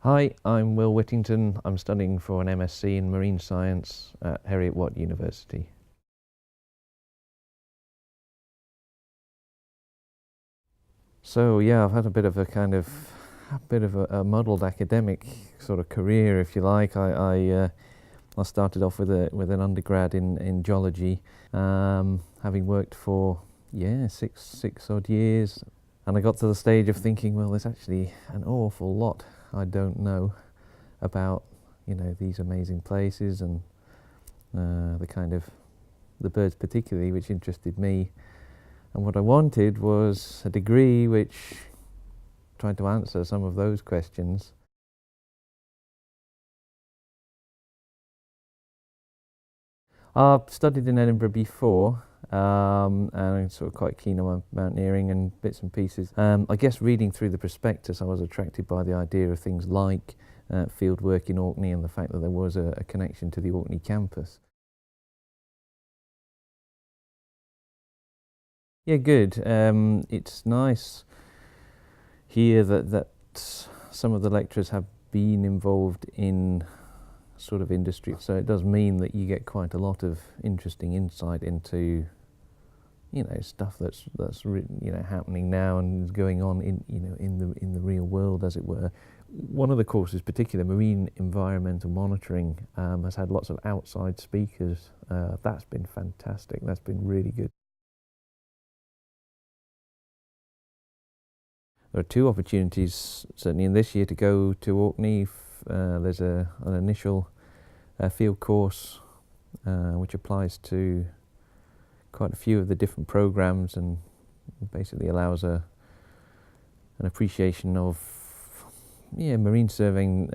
Hi, I'm Will Whittington. I'm studying for an MSc in Marine Science at Heriot-Watt University. So yeah, I've had a bit of a muddled academic sort of career, if you like. I started off with an undergrad in geology, having worked for six odd years, and I got to the stage of thinking, well, there's actually an awful lot I don't know about these amazing places and the birds particularly, which interested me. And what I wanted was a degree which tried to answer some of those questions. I've studied in Edinburgh before, and I'm sort of quite keen on mountaineering and bits and pieces. I guess reading through the prospectus, I was attracted by the idea of things like field work in Orkney and the fact that there was a connection to the Orkney campus. Yeah, good. It's nice here that some of the lecturers have been involved in sort of industry, so it does mean that you get quite a lot of interesting insight into stuff that's happening now and is going on in the real world, as it were. One of the courses, particularly marine environmental monitoring, has had lots of outside speakers. That's been fantastic. That's been really good. There are two opportunities, certainly in this year, to go to Orkney. There's an initial field course which applies to quite a few of the different programs and basically allows an appreciation of marine surveying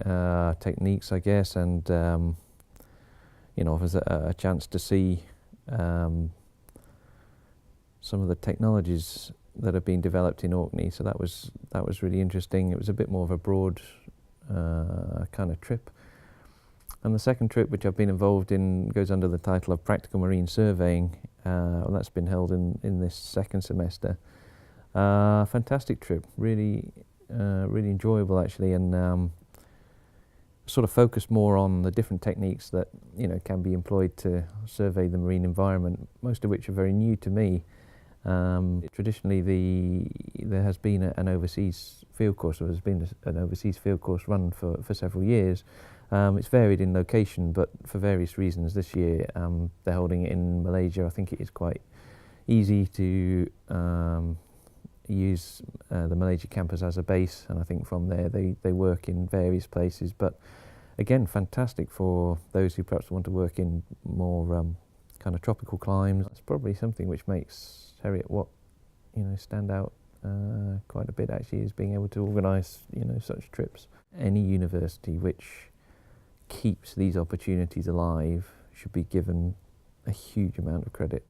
techniques, I guess, and offers a chance to see some of the technologies that have been developed in Orkney. So that was really interesting. It was a bit more of a broad kind of trip. And the second trip, which I've been involved in, goes under the title of Practical Marine Surveying. And that's been held in this second semester. Fantastic trip, really enjoyable actually, and sort of focused more on the different techniques that can be employed to survey the marine environment, most of which are very new to me. Traditionally, there has been an overseas field course, or there's been an overseas field course run for several years. It's varied in location, but for various reasons this year they're holding it in Malaysia. I think it is quite easy to use the Malaysia campus as a base, and I think from there they work in various places. But again, fantastic for those who perhaps want to work in more kind of tropical climes. It's probably something which makes Heriot-Watt stand out quite a bit actually, is being able to organise such trips. Any university which keeps these opportunities alive should be given a huge amount of credit.